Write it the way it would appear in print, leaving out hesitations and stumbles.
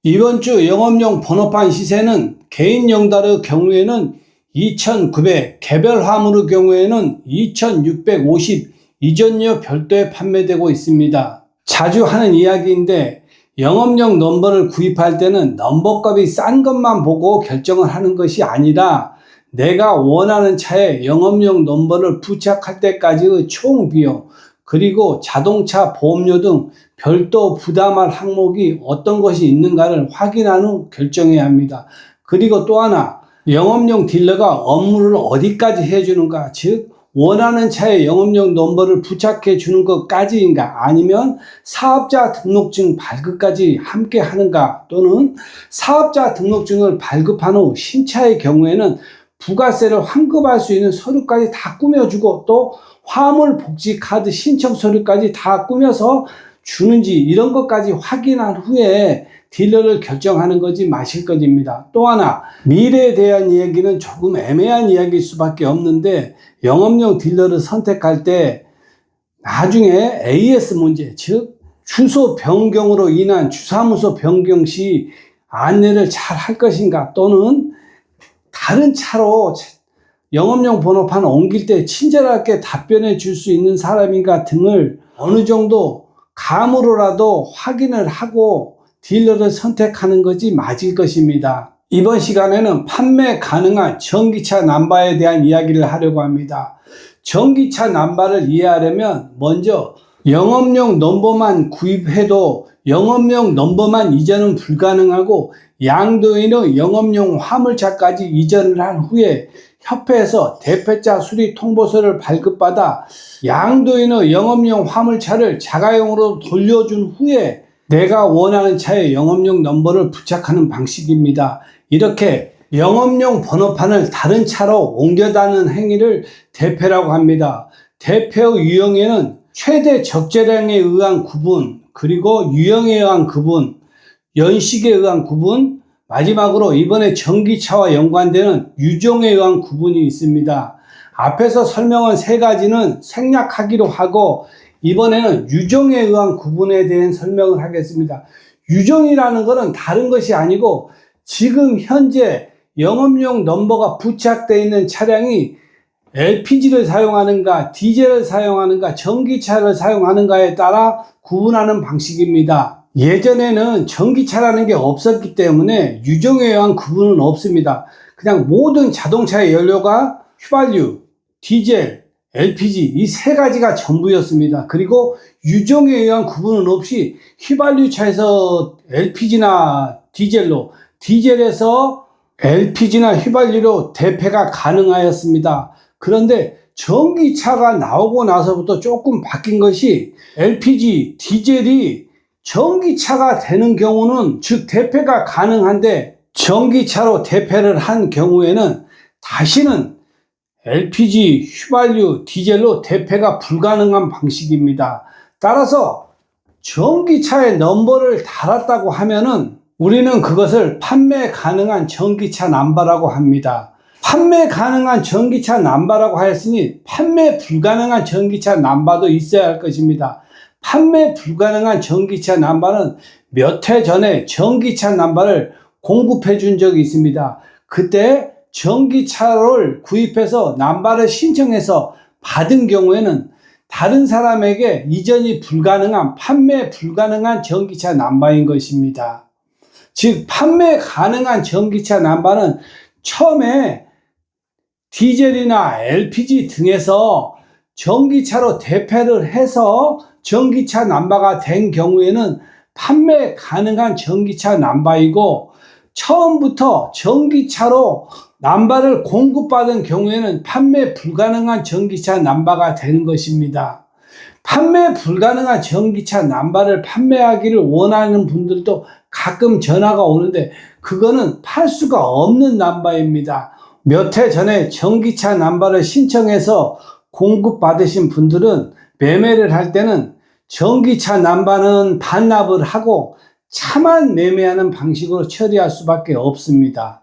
이번 주 영업용 번호판 시세는 개인 영달의 경우에는 2,900, 개별 화물의 경우에는 2,650 이전료 별도에 판매되고 있습니다. 자주 하는 이야기인데 영업용 넘버를 구입할 때는 넘버값이 싼 것만 보고 결정을 하는 것이 아니라 내가 원하는 차에 영업용 넘버를 부착할 때까지의 총 비용, 그리고 자동차 보험료 등 별도 부담할 항목이 어떤 것이 있는가를 확인한 후 결정해야 합니다. 그리고 또 하나, 영업용 딜러가 업무를 어디까지 해주는가, 즉 원하는 차에 영업용 넘버를 부착해 주는 것까지인가, 아니면 사업자 등록증 발급까지 함께 하는가, 또는 사업자 등록증을 발급한 후 신차의 경우에는 부가세를 환급할 수 있는 서류까지 다 꾸며주고 또 화물복지카드 신청 서류까지 다 꾸며서 주는지, 이런 것까지 확인한 후에 딜러를 결정하는 거지 마실 것입니다. 또 하나, 미래에 대한 이야기는 조금 애매한 이야기일 수밖에 없는데 영업용 딜러를 선택할 때 나중에 AS 문제, 즉 주소 변경으로 인한 주사무소 변경 시 안내를 잘 할 것인가, 또는 다른 차로 영업용 번호판 옮길 때 친절하게 답변해 줄 수 있는 사람인가 등을 어느 정도 감으로라도 확인을 하고 딜러를 선택하는 것이 맞을 것입니다. 이번 시간에는 판매 가능한 전기차 남바에 대한 이야기를 하려고 합니다. 전기차 남바를 이해하려면 먼저 영업용 넘버만 구입해도 영업용 넘버만 이전은 불가능하고 양도인의 영업용 화물차까지 이전을 한 후에 협회에서 대표자 수리 통보서를 발급받아 양도인의 영업용 화물차를 자가용으로 돌려준 후에 내가 원하는 차에 영업용 넘버를 부착하는 방식입니다. 이렇게 영업용 번호판을 다른 차로 옮겨다는 행위를 대패라고 합니다. 대패의 유형에는 최대 적재량에 의한 구분, 그리고 유형에 의한 구분, 연식에 의한 구분, 마지막으로 이번에 전기차와 연관되는 유종에 의한 구분이 있습니다. 앞에서 설명한 세 가지는 생략하기로 하고 이번에는 유종에 의한 구분에 대한 설명을 하겠습니다. 유종이라는 것은 다른 것이 아니고 지금 현재 영업용 넘버가 부착되어 있는 차량이 LPG를 사용하는가, 디젤을 사용하는가, 전기차를 사용하는가에 따라 구분하는 방식입니다. 예전에는 전기차라는 게 없었기 때문에 유종에 의한 구분은 없습니다. 그냥 모든 자동차의 연료가 휘발유, 디젤, LPG 이 세 가지가 전부였습니다. 그리고 유종에 의한 구분은 없이 휘발유차에서 LPG나 디젤로, 디젤에서 LPG나 휘발유로 대패가 가능하였습니다. 그런데 전기차가 나오고 나서부터 조금 바뀐 것이 LPG, 디젤이 전기차가 되는 경우는 즉 대패가 가능한데 전기차로 대패를 한 경우에는 다시는 LPG, 휘발유, 디젤로 대패가 불가능한 방식입니다. 따라서 전기차에 넘버를 달았다고 하면은 우리는 그것을 판매 가능한 전기차 남바라고 합니다. 판매 가능한 전기차 남바라고 하였으니 판매 불가능한 전기차 남바도 있어야 할 것입니다. 판매 불가능한 전기차 남바는 몇 해 전에 전기차 남바를 공급해 준 적이 있습니다. 그때 전기차를 구입해서 남바를 신청해서 받은 경우에는 다른 사람에게 이전이 불가능한 판매 불가능한 전기차 남바인 것입니다. 즉 판매 가능한 전기차 남바는 처음에 디젤이나 LPG 등에서 전기차로 대패를 해서 전기차 남바가 된 경우에는 판매 가능한 전기차 남바이고, 처음부터 전기차로 남바를 공급받은 경우에는 판매 불가능한 전기차 남바가 되는 것입니다. 판매 불가능한 전기차 남바를 판매하기를 원하는 분들도 가끔 전화가 오는데 그거는 팔 수가 없는 남바입니다. 몇 해 전에 전기차 남바를 신청해서 공급받으신 분들은 매매를 할 때는 전기차 남바는 반납을 하고 차만 매매하는 방식으로 처리할 수밖에 없습니다.